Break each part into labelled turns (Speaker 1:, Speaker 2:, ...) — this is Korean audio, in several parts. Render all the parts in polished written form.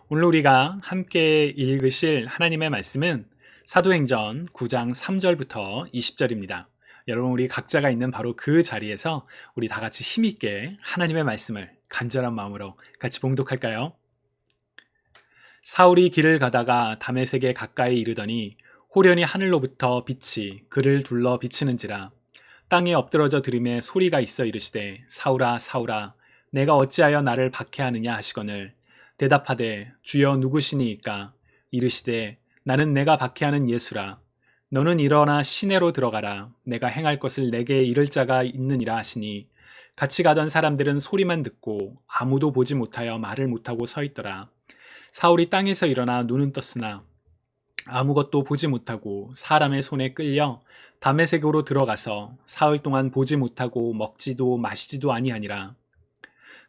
Speaker 1: 오늘 우리가 함께 읽으실 하나님의 말씀은 사도행전 9장 3절부터 20절입니다. 여러분, 우리 각자가 있는 바로 그 자리에서 우리 다 같이 힘있게 하나님의 말씀을 간절한 마음으로 같이 봉독할까요? 사울이 길을 가다가 다메섹에 가까이 이르더니 호련히 하늘로부터 빛이 그를 둘러 비치는지라. 땅에 엎드러져 들음에 소리가 있어 이르시되 사울아 사울아 내가 어찌하여 나를 박해하느냐 하시거늘 대답하되 주여 누구시니이까. 이르시되 나는 내가 박해하는 예수라. 너는 일어나 시내로 들어가라. 내가 행할 것을 내게 이를 자가 있느니라 하시니 같이 가던 사람들은 소리만 듣고 아무도 보지 못하여 말을 못하고 서 있더라. 사울이 땅에서 일어나 눈은 떴으나 아무것도 보지 못하고 사람의 손에 끌려 다메섹으로 들어가서 사흘 동안 보지 못하고 먹지도 마시지도 아니하니라.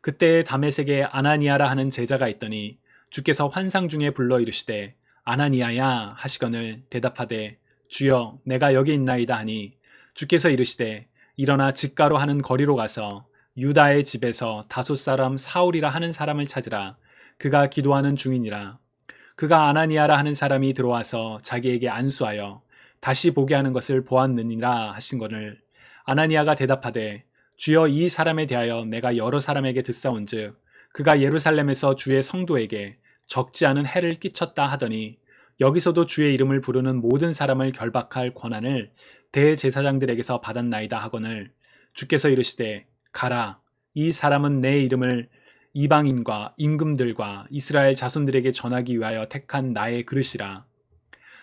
Speaker 1: 그때 다메섹에 아나니아라 하는 제자가 있더니 주께서 환상 중에 불러 이르시되 아나니아야 하시거늘 대답하되 주여 내가 여기 있나이다 하니 주께서 이르시되 일어나 직가로 하는 거리로 가서 유다의 집에서 다섯 사람 사울이라 하는 사람을 찾으라. 그가 기도하는 중이니라. 그가 아나니아라 하는 사람이 들어와서 자기에게 안수하여 다시 보게 하는 것을 보았느니라 하신거늘 아나니아가 대답하되 주여 이 사람에 대하여 내가 여러 사람에게 듣사온즉 그가 예루살렘에서 주의 성도에게 적지 않은 해를 끼쳤다 하더니 여기서도 주의 이름을 부르는 모든 사람을 결박할 권한을 대제사장들에게서 받았나이다 하거늘 주께서 이르시되 가라. 이 사람은 내 이름을 이방인과 임금들과 이스라엘 자손들에게 전하기 위하여 택한 나의 그릇이라.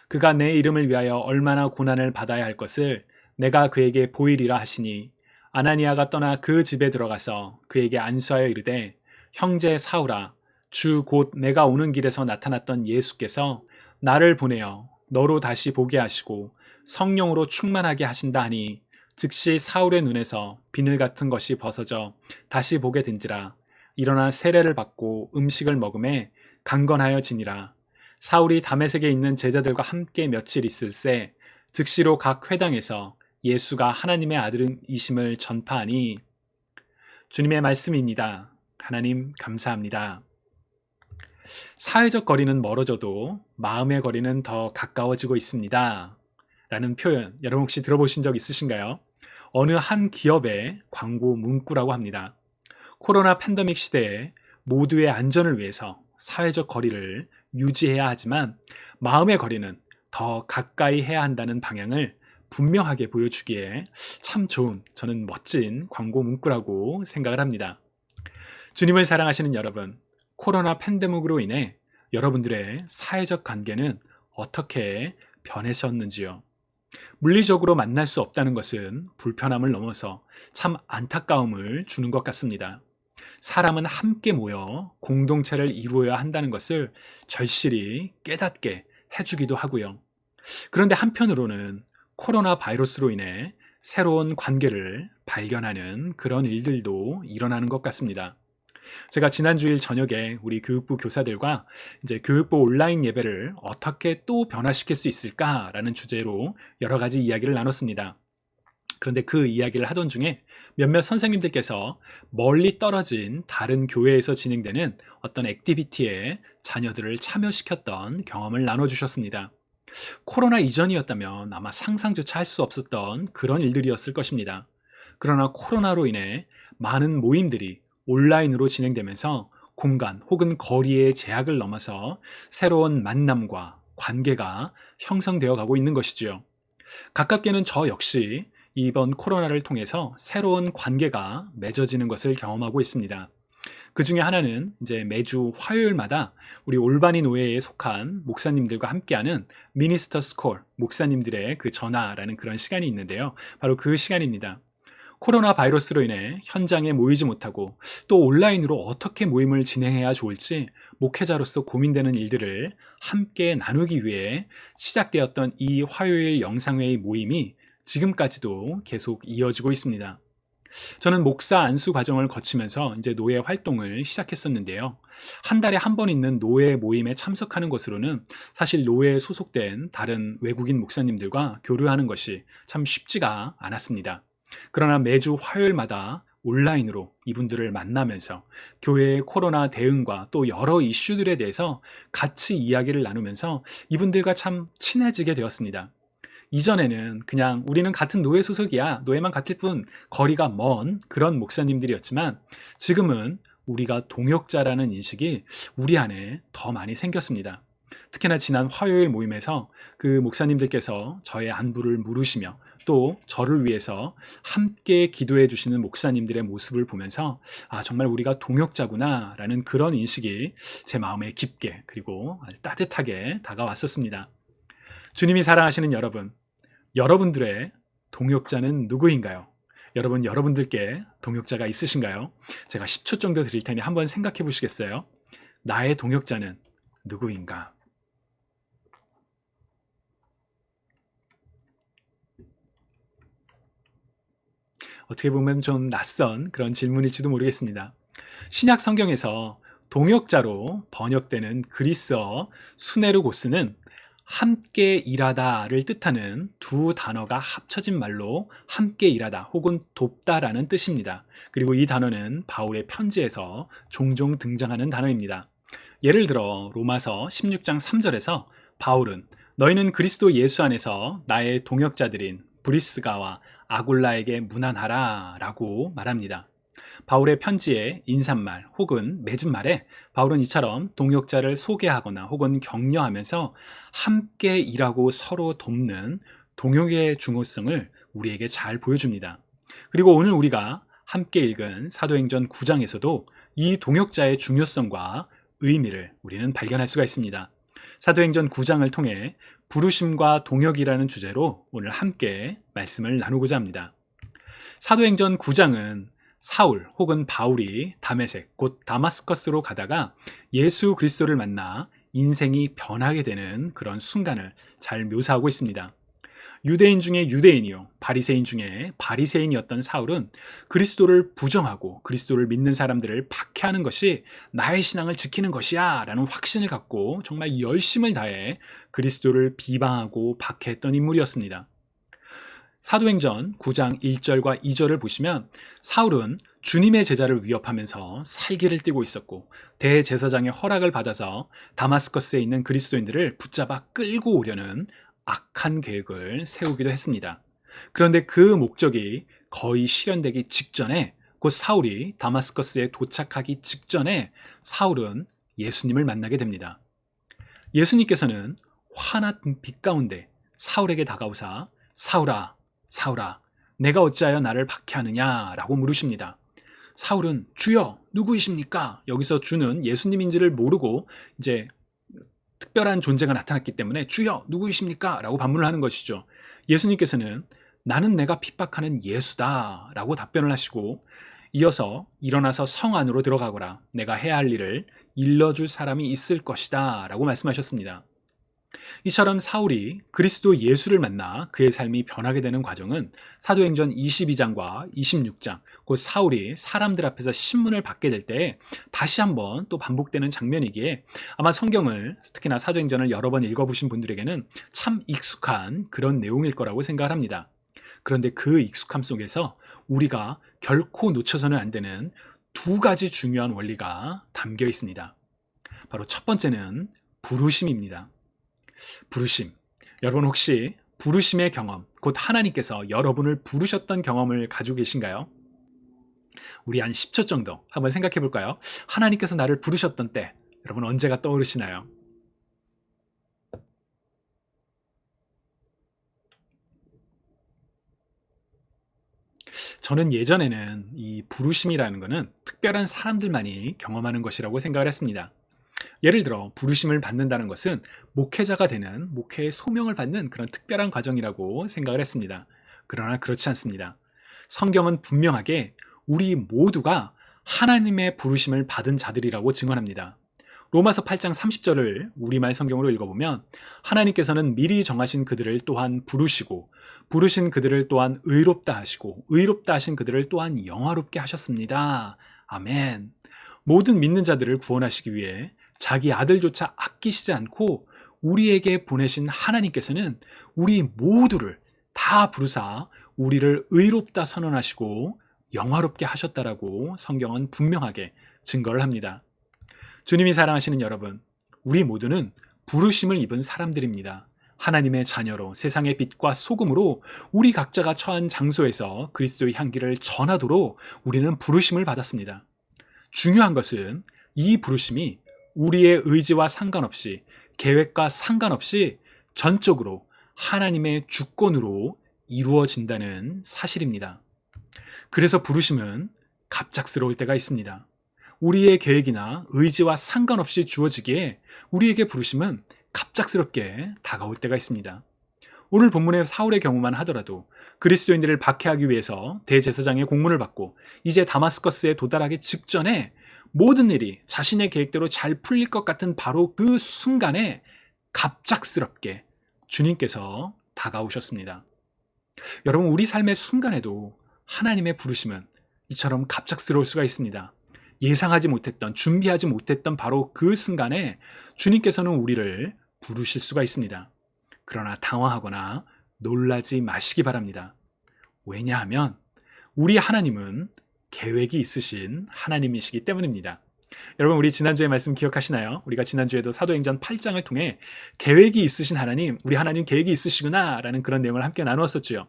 Speaker 1: 그가 내 이름을 위하여 얼마나 고난을 받아야 할 것을 내가 그에게 보이리라 하시니 아나니아가 떠나 그 집에 들어가서 그에게 안수하여 이르되 형제 사울아 주 곧 내가 오는 길에서 나타났던 예수께서 나를 보내어 너로 다시 보게 하시고 성령으로 충만하게 하신다 하니 즉시 사울의 눈에서 비늘 같은 것이 벗어져 다시 보게 된지라. 일어나 세례를 받고 음식을 먹음에 강건하여 지니라. 사울이 다메섹에 있는 제자들과 함께 며칠 있을새 즉시로 각 회당에서 예수가 하나님의 아들이심을 전파하니. 주님의 말씀입니다. 하나님 감사합니다. 사회적 거리는 멀어져도 마음의 거리는 더 가까워지고 있습니다. 라는 표현 여러분 혹시 들어보신 적 있으신가요? 어느 한 기업의 광고 문구라고 합니다. 코로나 팬데믹 시대에 모두의 안전을 위해서 사회적 거리를 유지해야 하지만 마음의 거리는 더 가까이 해야 한다는 방향을 분명하게 보여주기에 참 좋은, 저는 멋진 광고 문구라고 생각을 합니다. 주님을 사랑하시는 여러분, 코로나 팬데믹으로 인해 여러분들의 사회적 관계는 어떻게 변하셨는지요? 물리적으로 만날 수 없다는 것은 불편함을 넘어서 참 안타까움을 주는 것 같습니다. 사람은 함께 모여 공동체를 이루어야 한다는 것을 절실히 깨닫게 해주기도 하고요. 그런데 한편으로는 코로나 바이러스로 인해 새로운 관계를 발견하는 그런 일들도 일어나는 것 같습니다. 제가 지난 주일 저녁에 우리 교육부 교사들과 이제 교육부 온라인 예배를 어떻게 또 변화시킬 수 있을까라는 주제로 여러 가지 이야기를 나눴습니다. 그런데 그 이야기를 하던 중에 몇몇 선생님들께서 멀리 떨어진 다른 교회에서 진행되는 어떤 액티비티에 자녀들을 참여시켰던 경험을 나눠주셨습니다. 코로나 이전이었다면 아마 상상조차 할 수 없었던 그런 일들이었을 것입니다. 그러나 코로나로 인해 많은 모임들이 온라인으로 진행되면서 공간 혹은 거리의 제약을 넘어서 새로운 만남과 관계가 형성되어 가고 있는 것이지요. 가깝게는 저 역시 이번 코로나를 통해서 새로운 관계가 맺어지는 것을 경험하고 있습니다. 그 중에 하나는 이제 매주 화요일마다 우리 올바니 노예에 속한 목사님들과 함께하는 미니스터 스콜, 목사님들의 그 전화라는 그런 시간이 있는데요. 바로 그 시간입니다. 코로나 바이러스로 인해 현장에 모이지 못하고 또 온라인으로 어떻게 모임을 진행해야 좋을지 목회자로서 고민되는 일들을 함께 나누기 위해 시작되었던 이 화요일 영상회의 모임이 지금까지도 계속 이어지고 있습니다. 저는 목사 안수 과정을 거치면서 이제 노예 활동을 시작했었는데요. 한 달에 한 번 있는 노예 모임에 참석하는 것으로는 사실 노예에 소속된 다른 외국인 목사님들과 교류하는 것이 참 쉽지가 않았습니다. 그러나 매주 화요일마다 온라인으로 이분들을 만나면서 교회의 코로나 대응과 또 여러 이슈들에 대해서 같이 이야기를 나누면서 이분들과 참 친해지게 되었습니다. 이전에는 그냥 우리는 같은 노예 소속이야, 노예만 같을 뿐, 거리가 먼 그런 목사님들이었지만 지금은 우리가 동역자라는 인식이 우리 안에 더 많이 생겼습니다. 특히나 지난 화요일 모임에서 그 목사님들께서 저의 안부를 물으시며 또 저를 위해서 함께 기도해 주시는 목사님들의 모습을 보면서 정말 우리가 동역자구나 라는 그런 인식이 제 마음에 깊게 그리고 아주 따뜻하게 다가왔었습니다. 주님이 사랑하시는 여러분, 여러분들의 동역자는 누구인가요? 여러분들께 동역자가 있으신가요? 제가 10초 정도 드릴 테니 한번 생각해 보시겠어요? 나의 동역자는 누구인가? 어떻게 보면 좀 낯선 그런 질문일지도 모르겠습니다. 신약 성경에서 동역자로 번역되는 그리스어 수네르고스는 함께 일하다를 뜻하는 두 단어가 합쳐진 말로 함께 일하다 혹은 돕다라는 뜻입니다. 그리고 이 단어는 바울의 편지에서 종종 등장하는 단어입니다. 예를 들어 로마서 16장 3절에서 바울은 너희는 그리스도 예수 안에서 나의 동역자들인 브리스가와 아굴라에게 문안하라 라고 말합니다. 바울의 편지의 인사말 혹은 맺은말에 바울은 이처럼 동역자를 소개하거나 혹은 격려하면서 함께 일하고 서로 돕는 동역의 중요성을 우리에게 잘 보여줍니다. 그리고 오늘 우리가 함께 읽은 사도행전 9장에서도 이 동역자의 중요성과 의미를 우리는 발견할 수가 있습니다. 사도행전 9장을 통해 부르심과 동역이라는 주제로 오늘 함께 말씀을 나누고자 합니다. 사도행전 9장은 사울 혹은 바울이 다메섹 곧 다마스커스로 가다가 예수 그리스도를 만나 인생이 변하게 되는 그런 순간을 잘 묘사하고 있습니다. 유대인 중에 유대인이요 바리새인 중에 바리새인이었던 사울은 그리스도를 부정하고 그리스도를 믿는 사람들을 박해하는 것이 나의 신앙을 지키는 것이야 라는 확신을 갖고 정말 열심을 다해 그리스도를 비방하고 박해했던 인물이었습니다. 사도행전 9장 1절과 2절을 보시면 사울은 주님의 제자를 위협하면서 살기를 띠고 있었고 대제사장의 허락을 받아서 다마스커스에 있는 그리스도인들을 붙잡아 끌고 오려는 악한 계획을 세우기도 했습니다. 그런데 그 목적이 거의 실현되기 직전에 곧 사울이 다마스커스에 도착하기 직전에 사울은 예수님을 만나게 됩니다. 예수님께서는 환한 빛 가운데 사울에게 다가오사 사울아, 사울아, 내가 어찌하여 나를 박해하느냐 라고 물으십니다. 사울은 주여 누구이십니까? 여기서 주는 예수님인지를 모르고 이제 특별한 존재가 나타났기 때문에 주여 누구이십니까? 라고 반문을 하는 것이죠. 예수님께서는 나는 내가 핍박하는 예수다 라고 답변을 하시고 이어서 일어나서 성 안으로 들어가거라 내가 해야 할 일을 일러줄 사람이 있을 것이다 라고 말씀하셨습니다. 이처럼 사울이 그리스도 예수를 만나 그의 삶이 변하게 되는 과정은 사도행전 22장과 26장 곧 사울이 사람들 앞에서 신문을 받게 될 때 다시 한번 또 반복되는 장면이기에 아마 성경을 특히나 사도행전을 여러 번 읽어보신 분들에게는 참 익숙한 그런 내용일 거라고 생각을 합니다. 그런데 그 익숙함 속에서 우리가 결코 놓쳐서는 안 되는 두 가지 중요한 원리가 담겨 있습니다. 바로 첫 번째는 부르심입니다. 부르심. 여러분 혹시 부르심의 경험, 곧 하나님께서 여러분을 부르셨던 경험을 가지고 계신가요? 우리 한 10초 정도 한번 생각해 볼까요? 하나님께서 나를 부르셨던 때, 여러분 언제가 떠오르시나요? 저는 예전에는 이 부르심이라는 것은 특별한 사람들만이 경험하는 것이라고 생각을 했습니다. 예를 들어 부르심을 받는다는 것은 목회자가 되는 목회의 소명을 받는 그런 특별한 과정이라고 생각을 했습니다. 그러나 그렇지 않습니다. 성경은 분명하게 우리 모두가 하나님의 부르심을 받은 자들이라고 증언합니다. 로마서 8장 30절을 우리말 성경으로 읽어보면 하나님께서는 미리 정하신 그들을 또한 부르시고 부르신 그들을 또한 의롭다 하시고 의롭다 하신 그들을 또한 영화롭게 하셨습니다. 아멘. 모든 믿는 자들을 구원하시기 위해 자기 아들조차 아끼시지 않고 우리에게 보내신 하나님께서는 우리 모두를 다 부르사 우리를 의롭다 선언하시고 영화롭게 하셨다라고 성경은 분명하게 증거를 합니다. 주님이 사랑하시는 여러분, 우리 모두는 부르심을 입은 사람들입니다. 하나님의 자녀로 세상의 빛과 소금으로 우리 각자가 처한 장소에서 그리스도의 향기를 전하도록 우리는 부르심을 받았습니다. 중요한 것은 이 부르심이 우리의 의지와 상관없이, 계획과 상관없이 전적으로 하나님의 주권으로 이루어진다는 사실입니다. 그래서 부르심은 갑작스러울 때가 있습니다. 우리의 계획이나 의지와 상관없이 주어지기에 우리에게 부르심은 갑작스럽게 다가올 때가 있습니다. 오늘 본문의 사울의 경우만 하더라도 그리스도인들을 박해하기 위해서 대제사장의 공문을 받고 이제 다마스커스에 도달하기 직전에 모든 일이 자신의 계획대로 잘 풀릴 것 같은 바로 그 순간에 갑작스럽게 주님께서 다가오셨습니다. 여러분, 우리 삶의 순간에도 하나님의 부르심은 이처럼 갑작스러울 수가 있습니다. 예상하지 못했던, 준비하지 못했던 바로 그 순간에 주님께서는 우리를 부르실 수가 있습니다. 그러나 당황하거나 놀라지 마시기 바랍니다. 왜냐하면 우리 하나님은 계획이 있으신 하나님이시기 때문입니다. 여러분, 우리 지난주에 말씀 기억하시나요? 우리가 지난주에도 사도행전 8장을 통해 계획이 있으신 하나님, 우리 하나님 계획이 있으시구나 라는 그런 내용을 함께 나누었었죠.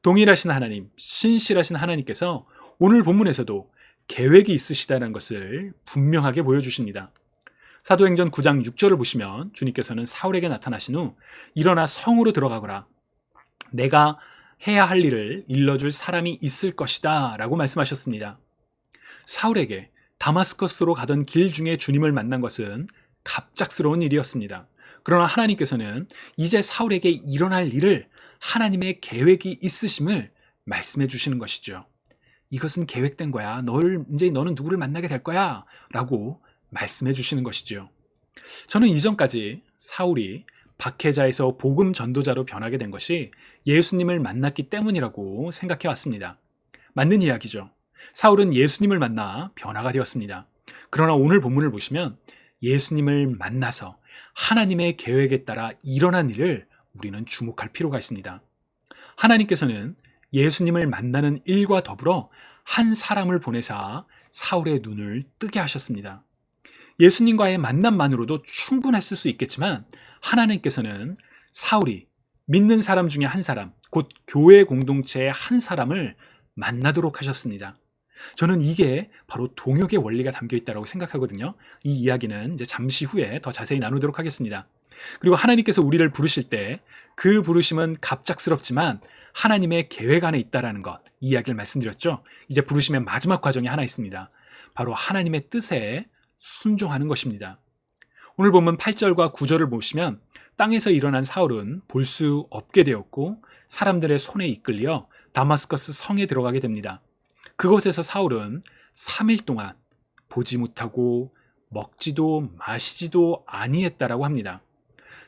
Speaker 1: 동일하신 하나님, 신실하신 하나님께서 오늘 본문에서도 계획이 있으시다는 것을 분명하게 보여주십니다. 사도행전 9장 6절을 보시면 주님께서는 사울에게 나타나신 후 일어나 성으로 들어가거라, 내가 해야 할 일을 일러줄 사람이 있을 것이다 라고 말씀하셨습니다. 사울에게 다마스커스로 가던 길 중에 주님을 만난 것은 갑작스러운 일이었습니다. 그러나 하나님께서는 이제 사울에게 일어날 일을 하나님의 계획이 있으심을 말씀해 주시는 것이죠. 이것은 계획된 거야. 이제 너는 누구를 만나게 될 거야 라고 말씀해 주시는 것이죠. 저는 이전까지 사울이 박해자에서 복음 전도자로 변하게 된 것이 예수님을 만났기 때문이라고 생각해 왔습니다. 맞는 이야기죠. 사울은 예수님을 만나 변화가 되었습니다. 그러나 오늘 본문을 보시면 예수님을 만나서 하나님의 계획에 따라 일어난 일을 우리는 주목할 필요가 있습니다. 하나님께서는 예수님을 만나는 일과 더불어 한 사람을 보내사 사울의 눈을 뜨게 하셨습니다. 예수님과의 만남만으로도 충분했을 수 있겠지만 하나님께서는 사울이 믿는 사람 중에 한 사람, 곧 교회 공동체의 한 사람을 만나도록 하셨습니다. 저는 이게 바로 동역의 원리가 담겨 있다고 생각하거든요. 이 이야기는 이제 잠시 후에 더 자세히 나누도록 하겠습니다. 그리고 하나님께서 우리를 부르실 때 그 부르심은 갑작스럽지만 하나님의 계획 안에 있다라는 것, 이 이야기를 말씀드렸죠. 이제 부르심의 마지막 과정이 하나 있습니다. 바로 하나님의 뜻에 순종하는 것입니다. 오늘 보면 8절과 9절을 보시면 땅에서 일어난 사울은 볼 수 없게 되었고 사람들의 손에 이끌려 다마스커스 성에 들어가게 됩니다. 그곳에서 사울은 3일 동안 보지 못하고 먹지도 마시지도 아니했다라고 합니다.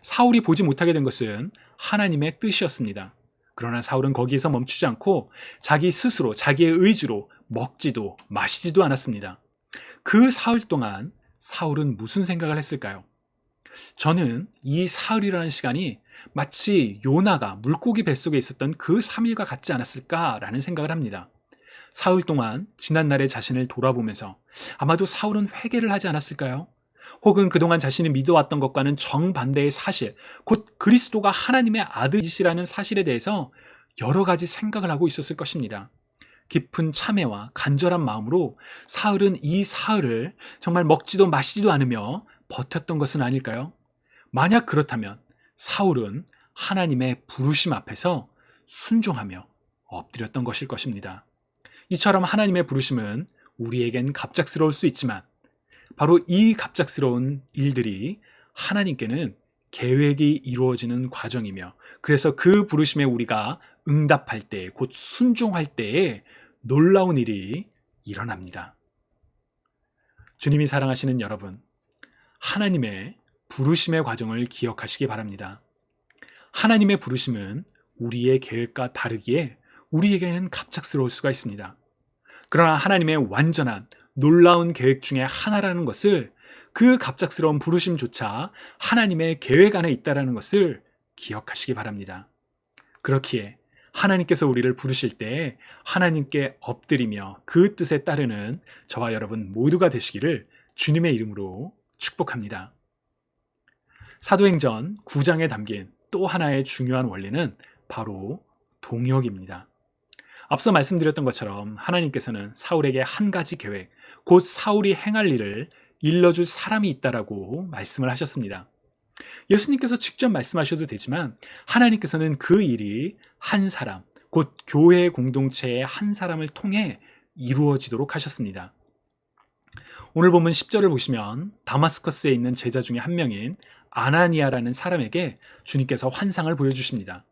Speaker 1: 사울이 보지 못하게 된 것은 하나님의 뜻이었습니다. 그러나 사울은 거기에서 멈추지 않고 자기 스스로, 자기의 의지로 먹지도 마시지도 않았습니다. 그 사흘 동안 사울은 무슨 생각을 했을까요? 저는 이 사흘이라는 시간이 마치 요나가 물고기 뱃속에 있었던 그 3일과 같지 않았을까라는 생각을 합니다. 사흘 동안 지난날의 자신을 돌아보면서 아마도 사울은 회개를 하지 않았을까요? 혹은 그동안 자신이 믿어왔던 것과는 정반대의 사실, 곧 그리스도가 하나님의 아들이시라는 사실에 대해서 여러 가지 생각을 하고 있었을 것입니다. 깊은 참회와 간절한 마음으로 사흘은 이 사흘을 정말 먹지도 마시지도 않으며 버텼던 것은 아닐까요? 만약 그렇다면 사울은 하나님의 부르심 앞에서 순종하며 엎드렸던 것일 것입니다. 이처럼 하나님의 부르심은 우리에겐 갑작스러울 수 있지만 바로 이 갑작스러운 일들이 하나님께는 계획이 이루어지는 과정이며, 그래서 그 부르심에 우리가 응답할 때, 곧 순종할 때에 놀라운 일이 일어납니다. 주님이 사랑하시는 여러분, 하나님의 부르심의 과정을 기억하시기 바랍니다. 하나님의 부르심은 우리의 계획과 다르기에 우리에게는 갑작스러울 수가 있습니다. 그러나 하나님의 완전한 놀라운 계획 중에 하나라는 것을, 그 갑작스러운 부르심조차 하나님의 계획 안에 있다는 것을 기억하시기 바랍니다. 그렇기에 하나님께서 우리를 부르실 때 하나님께 엎드리며 그 뜻에 따르는 저와 여러분 모두가 되시기를 주님의 이름으로 축복합니다. 사도행전 9장에 담긴 또 하나의 중요한 원리는 바로 동역입니다. 앞서 말씀드렸던 것처럼 하나님께서는 사울에게 한 가지 계획, 곧 사울이 행할 일을 일러줄 사람이 있다라고 말씀을 하셨습니다. 예수님께서 직접 말씀하셔도 되지만 하나님께서는 그 일이 한 사람, 곧 교회 공동체의 한 사람을 통해 이루어지도록 하셨습니다. 오늘 본문 10절을 보시면 다마스커스에 있는 제자 중에 한 명인 아나니아라는 사람에게 주님께서 환상을 보여주십니다.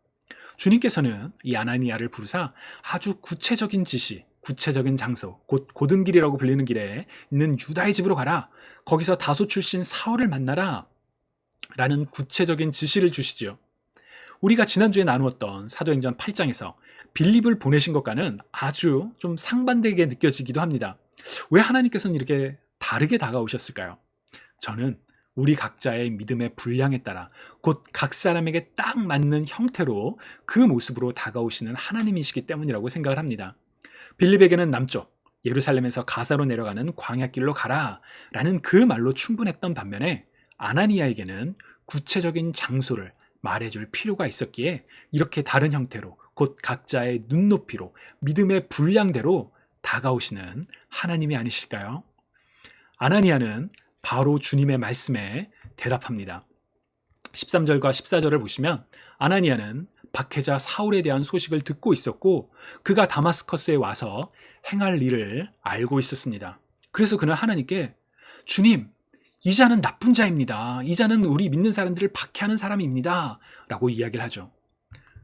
Speaker 1: 주님께서는 이 아나니아를 부르사 아주 구체적인 지시, 구체적인 장소, 곧 고든 길이라고 불리는 길에 있는 유다의 집으로 가라. 거기서 다소 출신 사울을 만나라. 라는 구체적인 지시를 주시지요. 우리가 지난주에 나누었던 사도행전 8장에서 빌립을 보내신 것과는 아주 좀 상반되게 느껴지기도 합니다. 왜 하나님께서는 이렇게 다르게 다가오셨을까요? 저는 우리 각자의 믿음의 분량에 따라 곧 각 사람에게 딱 맞는 형태로 그 모습으로 다가오시는 하나님이시기 때문이라고 생각을 합니다. 빌립에게는 남쪽 예루살렘에서 가사로 내려가는 광야길로 가라 라는 그 말로 충분했던 반면에 아나니아에게는 구체적인 장소를 말해줄 필요가 있었기에 이렇게 다른 형태로 곧 각자의 눈높이로 믿음의 분량대로 다가오시는 하나님이 아니실까요? 아나니아는 바로 주님의 말씀에 대답합니다. 13절과 14절을 보시면 아나니아는 박해자 사울에 대한 소식을 듣고 있었고 그가 다마스커스에 와서 행할 일을 알고 있었습니다. 그래서 그는 하나님께 주님, 이 자는 나쁜 자입니다. 이 자는 우리 믿는 사람들을 박해하는 사람입니다. 라고 이야기를 하죠.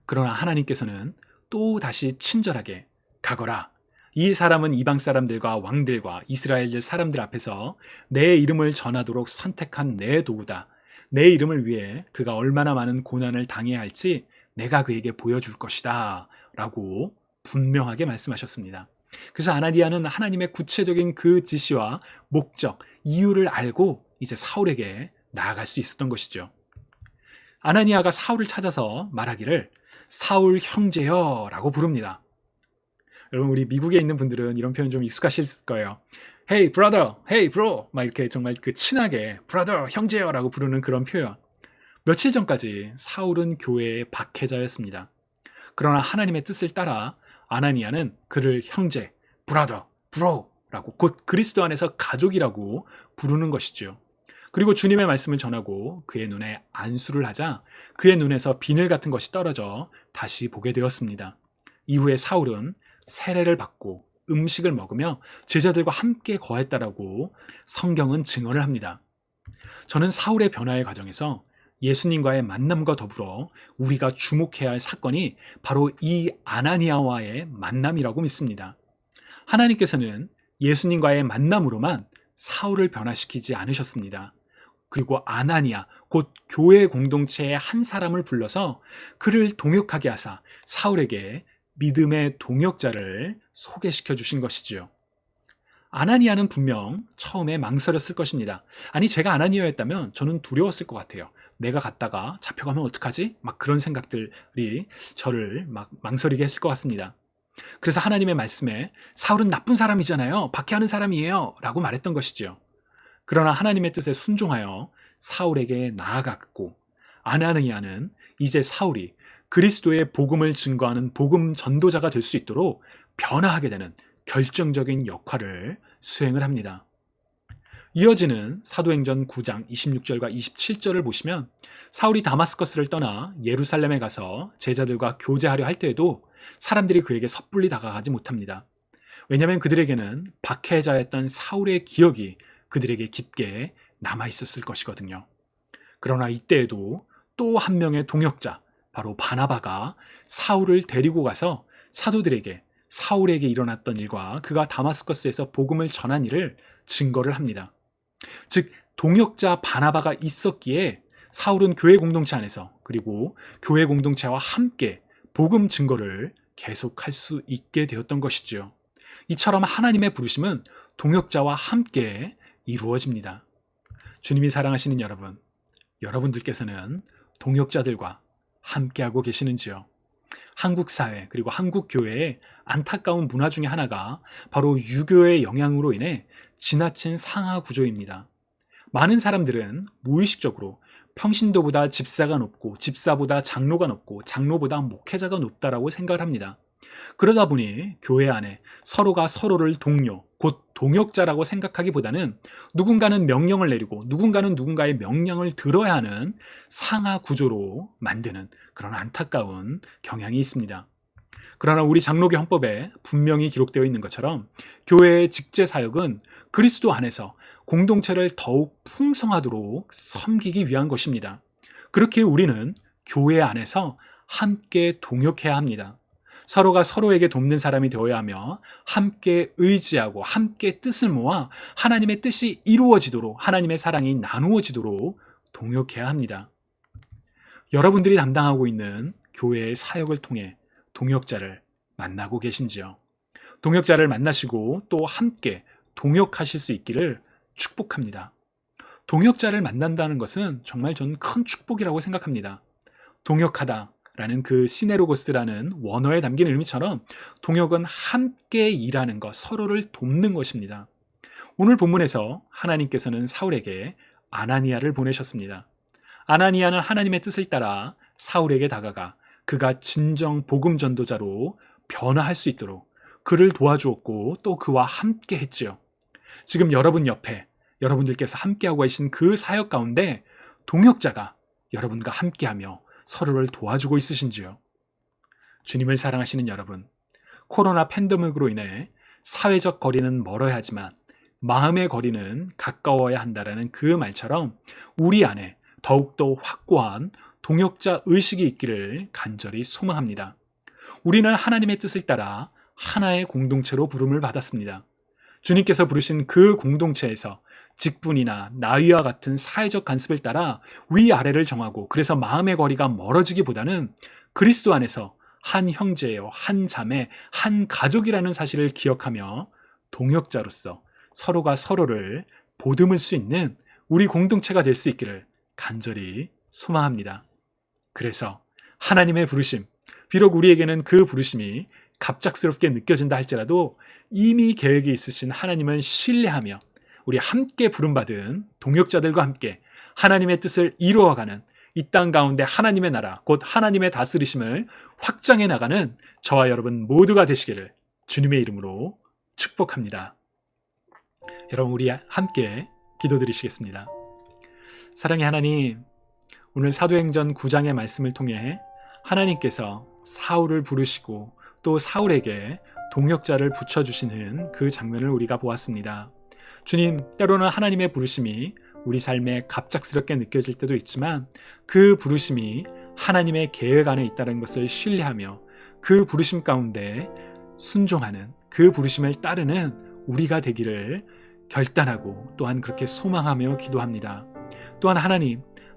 Speaker 1: 그러나 하나님께서는 또 다시 친절하게 가거라. 이 사람은 이방 사람들과 왕들과 이스라엘 사람들 앞에서 내 이름을 전하도록 선택한 내 도구다. 내 이름을 위해 그가 얼마나 많은 고난을 당해야 할지 내가 그에게 보여줄 것이다. 라고 분명하게 말씀하셨습니다. 그래서 아나니아는 하나님의 구체적인 그 지시와 목적, 이유를 알고 이제 사울에게 나아갈 수 있었던 것이죠. 아나니아가 사울을 찾아서 말하기를 사울 형제여 라고 부릅니다. 여러분 우리 미국에 있는 분들은 이런 표현 좀 익숙하실 거예요. Hey brother, hey bro 막 이렇게 정말 그 친하게 brother, 형제여 라고 부르는 그런 표현. 며칠 전까지 사울은 교회의 박해자였습니다. 그러나 하나님의 뜻을 따라 아나니아는 그를 형제, brother, bro 라고 곧 그리스도 안에서 가족이라고 부르는 것이죠. 그리고 주님의 말씀을 전하고 그의 눈에 안수를 하자 그의 눈에서 비늘 같은 것이 떨어져 다시 보게 되었습니다. 이후에 사울은 세례를 받고 음식을 먹으며 제자들과 함께 거했다라고 성경은 증언을 합니다. 저는 사울의 변화의 과정에서 예수님과의 만남과 더불어 우리가 주목해야 할 사건이 바로 이 아나니아와의 만남이라고 믿습니다. 하나님께서는 예수님과의 만남으로만 사울을 변화시키지 않으셨습니다. 그리고 아나니아, 곧 교회 공동체의 한 사람을 불러서 그를 동역하게 하사 사울에게 믿음의 동역자를 소개시켜 주신 것이지요. 아나니아는 분명 처음에 망설였을 것입니다. 아니 제가 아나니아였다면 저는 두려웠을 것 같아요. 내가 갔다가 잡혀가면 어떡하지? 막 그런 생각들이 저를 막 망설이게 했을 것 같습니다. 그래서 하나님의 말씀에 사울은 나쁜 사람이잖아요. 박해하는 사람이에요. 라고 말했던 것이죠. 그러나 하나님의 뜻에 순종하여 사울에게 나아갔고 아나니아는 이제 사울이 그리스도의 복음을 증거하는 복음 전도자가 될 수 있도록 변화하게 되는 결정적인 역할을 수행을 합니다. 이어지는 사도행전 9장 26절과 27절을 보시면 사울이 다마스커스를 떠나 예루살렘에 가서 제자들과 교제하려 할 때에도 사람들이 그에게 섣불리 다가가지 못합니다. 왜냐하면 그들에게는 박해자였던 사울의 기억이 그들에게 깊게 남아있었을 것이거든요. 그러나 이때에도 또 한 명의 동역자, 바로 바나바가 사울을 데리고 가서 사도들에게 사울에게 일어났던 일과 그가 다마스커스에서 복음을 전한 일을 증거를 합니다. 즉 동역자 바나바가 있었기에 사울은 교회 공동체 안에서 그리고 교회 공동체와 함께 복음 증거를 계속할 수 있게 되었던 것이지요. 이처럼 하나님의 부르심은 동역자와 함께 이루어집니다. 주님이 사랑하시는 여러분, 여러분들께서는 동역자들과 함께하고 계시는지요? 한국 사회 그리고 한국 교회의 안타까운 문화 중에 하나가 바로 유교의 영향으로 인해 지나친 상하 구조입니다. 많은 사람들은 무의식적으로 평신도보다 집사가 높고 집사보다 장로가 높고 장로보다 목회자가 높다라고 생각을 합니다. 그러다 보니 교회 안에 서로가 서로를 동료, 곧 동역자라고 생각하기보다는 누군가는 명령을 내리고 누군가는 누군가의 명령을 들어야 하는 상하 구조로 만드는 그런 안타까운 경향이 있습니다. 그러나 우리 장로교 헌법에 분명히 기록되어 있는 것처럼 교회의 직제 사역은 그리스도 안에서 공동체를 더욱 풍성하도록 섬기기 위한 것입니다. 그렇게 우리는 교회 안에서 함께 동역해야 합니다. 서로가 서로에게 돕는 사람이 되어야 하며 함께 의지하고 함께 뜻을 모아 하나님의 뜻이 이루어지도록 하나님의 사랑이 나누어지도록 동역해야 합니다. 여러분들이 담당하고 있는 교회의 사역을 통해 동역자를 만나고 계신지요? 동역자를 만나시고 또 함께 동역하실 수 있기를 축복합니다. 동역자를 만난다는 것은 정말 저는 큰 축복이라고 생각합니다. 동역하다라는 그 시네로고스라는 원어에 담긴 의미처럼 동역은 함께 일하는 것, 서로를 돕는 것입니다. 오늘 본문에서 하나님께서는 사울에게 아나니아를 보내셨습니다. 아나니아는 하나님의 뜻을 따라 사울에게 다가가 그가 진정 복음 전도자로 변화할 수 있도록 그를 도와주었고 또 그와 함께 했지요. 지금 여러분 옆에 여러분들께서 함께하고 계신 그 사역 가운데 동역자가 여러분과 함께하며 서로를 도와주고 있으신지요? 주님을 사랑하시는 여러분, 코로나 팬데믹으로 인해 사회적 거리는 멀어야 하지만 마음의 거리는 가까워야 한다라는 그 말처럼 우리 안에 더욱더 확고한 동역자 의식이 있기를 간절히 소망합니다. 우리는 하나님의 뜻을 따라 하나의 공동체로 부름을 받았습니다. 주님께서 부르신 그 공동체에서 직분이나 나이와 같은 사회적 간섭을 따라 위아래를 정하고 그래서 마음의 거리가 멀어지기보다는 그리스도 안에서 한 형제요, 한 자매, 한 가족이라는 사실을 기억하며 동역자로서 서로가 서로를 보듬을 수 있는 우리 공동체가 될 수 있기를 간절히 소망합니다. 그래서 하나님의 부르심, 비록 우리에게는 그 부르심이 갑작스럽게 느껴진다 할지라도 이미 계획이 있으신 하나님을 신뢰하며 우리 함께 부름받은 동역자들과 함께 하나님의 뜻을 이루어가는 이 땅 가운데 하나님의 나라, 곧 하나님의 다스리심을 확장해 나가는 저와 여러분 모두가 되시기를 주님의 이름으로 축복합니다. 여러분 우리 함께 기도드리시겠습니다. 사랑의 하나님, 오늘 사도행전 9장의 말씀을 통해 하나님께서 사울을 부르시고 또 사울에게 동역자를 붙여주시는 그 장면을 우리가 보았습니다. 주님, 때로는 하나님의 부르심이 우리 삶에 갑작스럽게 느껴질 때도 있지만 그 부르심이 하나님의 계획 안에 있다는 것을 신뢰하며 그 부르심 가운데 순종하는 그 부르심을 따르는 우리가 되기를 결단하고 또한 그렇게 소망하며 기도합니다. 또한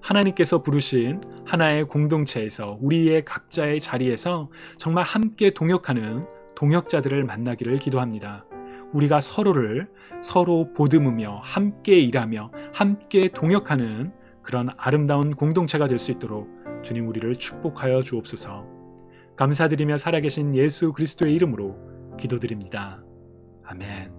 Speaker 1: 하나님께서 부르신 하나의 공동체에서 우리의 각자의 자리에서 정말 함께 동역하는 동역자들을 만나기를 기도합니다. 우리가 서로 보듬으며 함께 일하며 함께 동역하는 그런 아름다운 공동체가 될 수 있도록 주님 우리를 축복하여 주옵소서. 감사드리며 살아계신 예수 그리스도의 이름으로 기도드립니다. 아멘.